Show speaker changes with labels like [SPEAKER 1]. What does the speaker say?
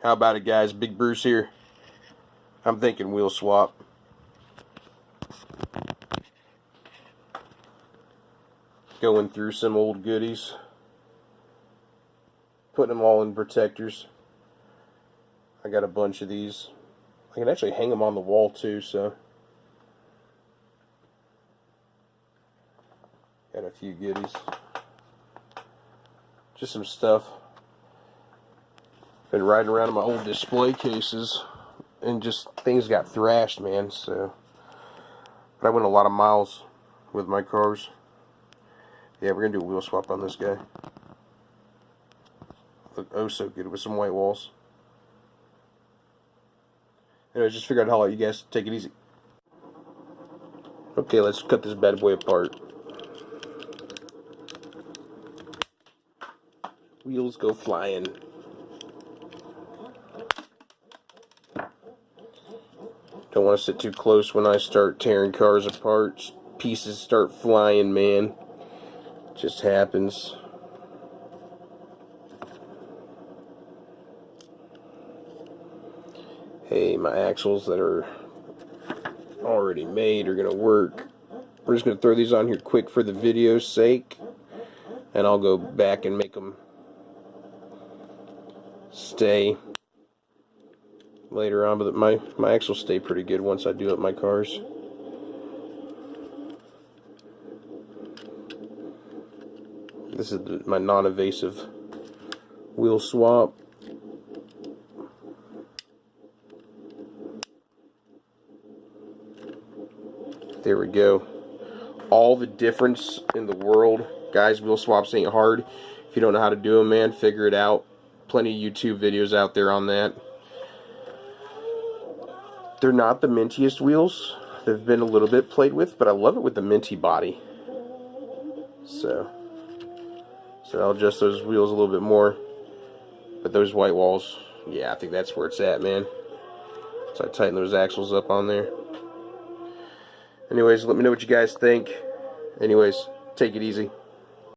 [SPEAKER 1] How about it, guys? Big Bruce here. I'm thinking wheel swap. Going through some old goodies. Putting them all in protectors. I got a bunch of these. I can actually hang them on the wall too, so. Got a few goodies. Just some stuff. Been riding around in my old display cases, and just things got thrashed, man. So, but I went a lot of miles with my cars. Yeah, we're gonna do a wheel swap on this guy. Look oh so good with some white walls. Anyway, just figure out how you guys take it easy. Okay, let's cut this bad boy apart. Wheels go flying. Don't want to sit too close when I start tearing cars apart. Pieces start flying, man. Just happens. Hey, my axles that are already made are going to work. We're just going to throw these on here quick for the video's sake. And I'll go back and make them stay later on, but my axles stay pretty good once I do up my cars. This is my non-evasive wheel swap. There we go. All the difference in the world. Guys, wheel swaps ain't hard. If you don't know how to do them, man, figure it out. Plenty of YouTube videos out there on that. They're not the mintiest wheels. They've been a little bit played with, but I love it with the minty body. So I'll adjust those wheels a little bit more. But those white walls, yeah, I think that's where it's at, man. So I tighten those axles up on there. Anyways, let me know what you guys think. Anyways, take it easy.